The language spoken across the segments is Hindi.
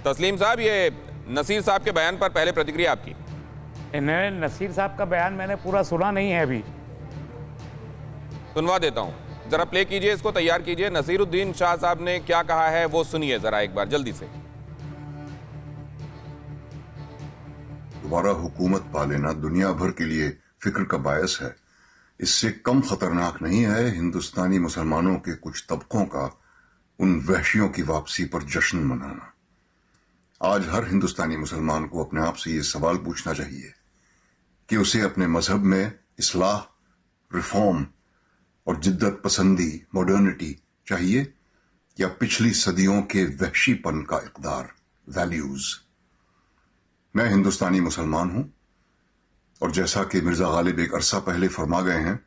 तस्लीम साहब, ये नसीर साहब के बयान पर पहले प्रतिक्रिया आपकी। इन्हें नसीर साहब का बयान मैंने पूरा सुना नहीं है अभी। सुनवा देता हूं, जरा प्ले कीजिए, इसको तैयार कीजिए। नसीरुद्दीन शाह साहब ने क्या कहा है वो सुनिए जरा एक बार जल्दी से। दोबारा हुकूमत पा लेना दुनिया भर के लिए फिक्र का बायस है। इससे कम खतरनाक नहीं है हिंदुस्तानी मुसलमानों के कुछ तबकों का उन वहशियों की वापसी पर जश्न मनाना। आज हर हिंदुस्तानी मुसलमान को अपने आप से ये सवाल पूछना चाहिए कि उसे अपने मजहब में इस्लाह, रिफॉर्म और जिद्दत पसंदी, मॉडर्निटी चाहिए या पिछली सदियों के वहशीपन का इक़दार, वैल्यूज। मैं हिंदुस्तानी मुसलमान हूं और जैसा कि मिर्जा गालिब एक अरसा पहले फरमा गए हैं,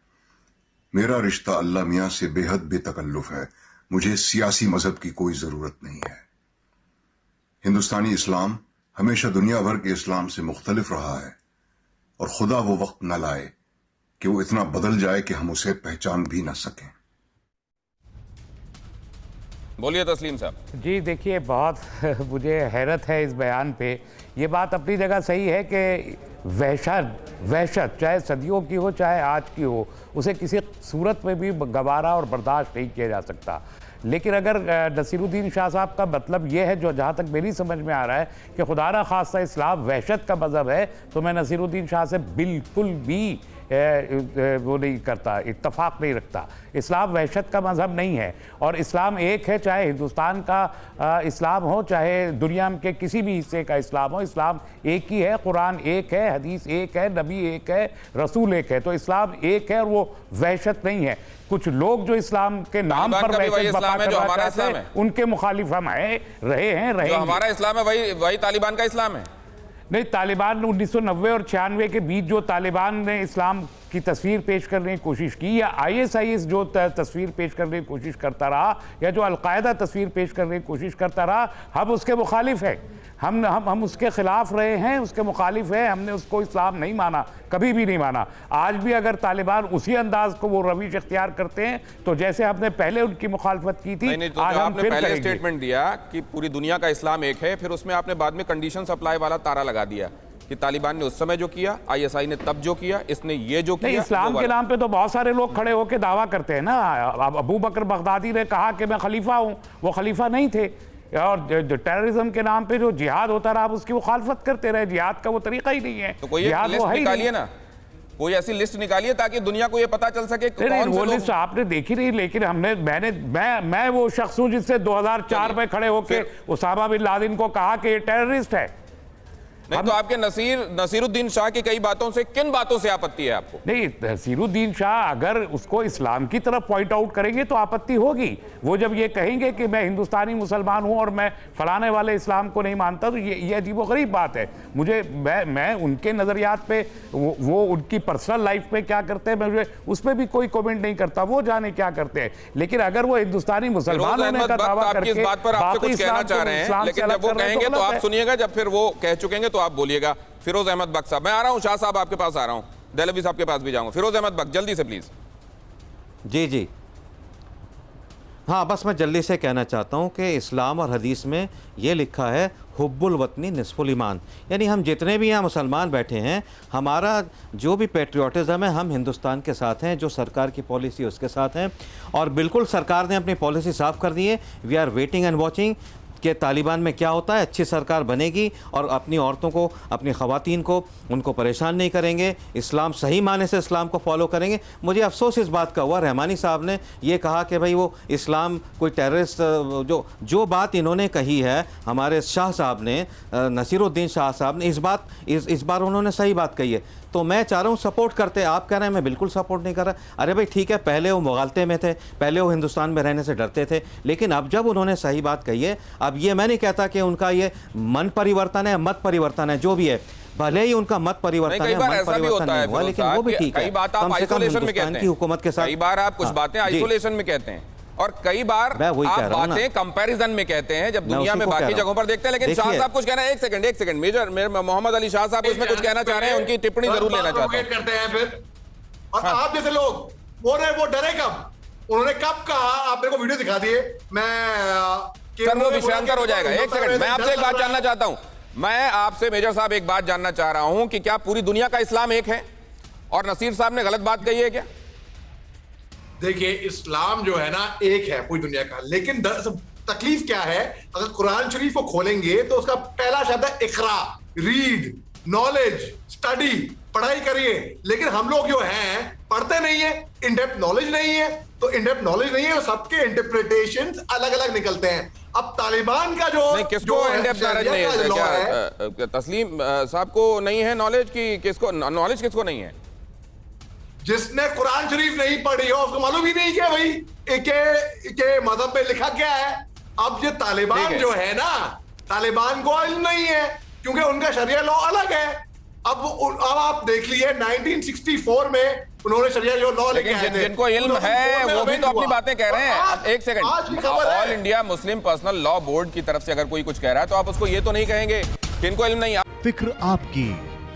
मेरा रिश्ता अल्लाह मियां से बेहद बेतकल्लुफ है। मुझे सियासी मजहब की कोई जरूरत नहीं है। हिंदुस्तानी इस्लाम हमेशा दुनिया भर के इस्लाम से मुख्तलिफ रहा है और खुदा वो वक्त न लाए कि वो इतना बदल जाए कि हम उसे पहचान भी न सकें। बोलिए तस्लीम साहब। जी देखिए, बहुत मुझे हैरत है इस बयान पे। ये बात अपनी जगह सही है कि वहशत चाहे सदियों की हो चाहे आज की हो, उसे किसी सूरत में भी गवारा और बर्दाश्त नहीं किया जा सकता। लेकिन अगर नसीरुद्दीन शाह साहब का मतलब ये है, जो जहाँ तक मेरी समझ में आ रहा है, कि खुदा न खास्ता इस्लाम वहशत का मज़हब है, तो मैं नसीरुद्दीन शाह से बिल्कुल भी वो नहीं करता, इत्तफाक नहीं रखता। इस्लाम वहशत का मज़हब नहीं है और इस्लाम एक है, चाहे हिंदुस्तान का इस्लाम हो चाहे दुनिया के किसी भी हिस्से का इस्लाम हो। इस्लाम एक ही है, कुरान एक है, हदीस एक है, नबी एक है, रसूल एक है। तो इस्लाम एक है और वो वहशत नहीं है। कुछ लोग जो इस्लाम के नाम पर वहशत बपा करवाते हैं, उनके मुखालिफ हम रहे हैं। हमारा इस्लाम है वही तालिबान का इस्लाम है। नहीं, तालिबान 1990 और 96 के बीच जो तालिबान ने इस्लाम की तस्वीर पेश करने की कोशिश की, या ISIS जो तस्वीर पेश करने की कोशिश करता रहा, या जो अलकायदा तस्वीर पेश करने की कोशिश करता रहा, हम उसके मुखालिफ हैं। हम उसके खिलाफ रहे हैं, उसके मुखालिफ हैं। हमने उसको इस्लाम नहीं माना, कभी भी नहीं माना। आज भी अगर तालिबान उसी अंदाज को वो रविश इख्तियार करते हैं, तो जैसे हमने पहले उनकी मुखालफत की थी, नहीं, तो आज हम फिर पहले स्टेटमेंट दिया कि पूरी दुनिया का इस्लाम एक है, फिर उसमें आपने बाद में कंडीशन सप्लाई वाला तारा लगा दिया कि तालिबान ने उस समय जो किया, ISI ने तब जो किया, इसने ये जो किया। इस्लाम के नाम पे तो बहुत सारे लोग खड़े होकर दावा करते हैं ना। अबू बकर बगदादी ने कहा कि मैं खलीफा हूं, वो खलीफा नहीं थे। और टेररिज्म के नाम पे जो जिहाद होता रहा, आप उसकी मुखालफत करते रहे। जिहाद का वो तरीका ही नहीं है। तो कोई लिस्ट निकालिए ना, कोई ऐसी लिस्ट निकालिए ताकि दुनिया को ये पता चल सके कि कौन वो लिस्ट आपने देखी नहीं। लेकिन मैं वो शख्स हूं जिससे 2004 में खड़े होकर उसामा बिन लादेन को कहा कि ये टेररिस्ट है। नहीं तो आपके नसीरुद्दीन शाह की कई बातों से, किन बातों से आपत्ति है आपको? नहीं, नसीरुद्दीन शाह अगर उसको इस्लाम की तरफ पॉइंट आउट करेंगे तो आपत्ति होगी। वो जब ये कहेंगे कि मैं हिंदुस्तानी मुसलमान हूं और मैं फलाने वाले इस्लाम को नहीं मानता, तो ये अजीबोगरीब बात है। मैं उनके नजरियात पे, वो उनकी पर्सनल लाइफ में क्या करते हैं, मैं उस पर भी कोई कमेंट नहीं करता, वो जाने क्या करते हैं। लेकिन अगर वो हिंदुस्तानी मुसलमान होने का दावा करके इस बात पर आपसे कुछ कहना चाह रहे हैं, लेकिन जब वो कहेंगे तो आप सुनिएगा, जब फिर वो कह चुकेंगे तो आप बोलिएगा। फिरोज अहमद बख्श साहब, मैं आ रहा हूं, शाह साहब आपके पास आ रहा हूं, दहलवी साहब के पास भी जाऊंगा। फिरोज अहमद बख्श जल्दी से प्लीज। जी हाँ, बस मैं जल्दी से कहना चाहता हूँ कि इस्लाम और हदीस में ये लिखा है, हुब्बुल वतनी निस्फुल ईमान। यानी हम जितने भी यहाँ मुसलमान बैठे हैं, हमारा जो भी पेट्रियाटिज़म है, हम हिंदुस्तान के साथ हैं, जो सरकार की पॉलिसी है उसके साथ हैं। और बिल्कुल सरकार ने अपनी पॉलिसी साफ़ कर दी है। We are waiting and watching कि तालिबान में क्या होता है। अच्छी सरकार बनेगी और अपनी औरतों को, अपनी ख़वातीन को, उनको परेशान नहीं करेंगे। इस्लाम सही माने से इस्लाम को फॉलो करेंगे। मुझे अफसोस इस बात का हुआ, रहमानी साहब ने ये कहा कि भाई वो इस्लाम कोई टेररिस्ट, जो बात इन्होंने कही है, हमारे शाह साहब ने, नसीरुद्दीन शाह साहब ने, इस बार उन्होंने सही बात कही है। तो मैं चाह रहा हूँ सपोर्ट करते। आप कह रहे हैं मैं बिल्कुल सपोर्ट नहीं कर रहा। अरे भाई ठीक है, पहले वो मुगालते में थे, पहले वो हिंदुस्तान में रहने से डरते थे, लेकिन अब जब उन्होंने सही बात कही है, अब ये मैं नहीं कहता कि उनका ये मन परिवर्तन है, मत परिवर्तन है, जो भी है, भले ही उनका मत परिवर्तन है, मन परिवर्तन नहीं हुआ, लेकिन वो भी ठीक है। कम से कम हिंदुस्तान की हुकूमत के साथ कई बार आप कुछ बातें आइसोलेशन में कहते हैं और कई बार आप बातें कंपैरिजन में कहते हैं जब दुनिया में बाकी जगहों पर देखते हैं। लेकिन शाह साहब कुछ कहना है, एक सेकंड मेजर मोहम्मद अली शाह साहब उसमें कुछ कहना चाह रहे हैं, उनकी टिप्पणी जरूर लेना चाहते हैं। करते हैं फिर, और आप जैसे लोग बोल रहे, वो डरे कब? उन्होंने कब कहा? आप मेरे को वीडियो दिखा दिए, मैं सर वो विषयांतर हो जाएगा। एक सेकंड, मैं आपसे एक बात जानना चाहता हूं। मैं आपसे मेजर साहब एक बात जानना चाह रहा हूं कि क्या पूरी दुनिया का इस्लाम एक है और नसीर साहब ने गलत बात कही है क्या? देखिए, इस्लाम जो है ना एक है पूरी दुनिया का, लेकिन तकलीफ क्या है, अगर कुरान शरीफ को खोलेंगे तो उसका पहला शब्द है इकरा, रीड, नॉलेज, स्टडी, पढ़ाई करिए। लेकिन हम लोग जो हैं पढ़ते नहीं है, इन डेप्थ नॉलेज नहीं है, तो इन डेप्थ नॉलेज नहीं है तो सबके इंटरप्रिटेशंस अलग अलग निकलते हैं। अब तालिबान का जो नहीं, किसको इन डेप्थ नॉलेज नहीं है? क्या तस्लीम साहब को नहीं है नॉलेज की किसको नॉलेज किसको नहीं है? जिसने कुरान शरीफ नहीं पढ़ी हो उसको मालूम ही नहीं क्या भाई के मजहब में लिखा क्या है। अब ये तालिबान जो है ना, तालिबान को इल्म नहीं है क्योंकि उनका शरिया लॉ अलग है। अब आप देख लीजिए 1964 में उन्होंने शरिया जो लॉ लेके आए थे, जिनको इल्म है वो भी तो अपनी बातें कह रहे हैं। एक second, all India Muslim personal law board की तरफ से अगर कोई कुछ कह रहा है तो आप उसको ये तो नहीं कहेंगे कि इनको इल्म नहीं। फिक्र आपकी,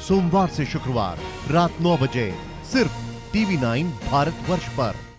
सोमवार से शुक्रवार रात 9 बजे सिर्फ TV9 भारतवर्ष पर।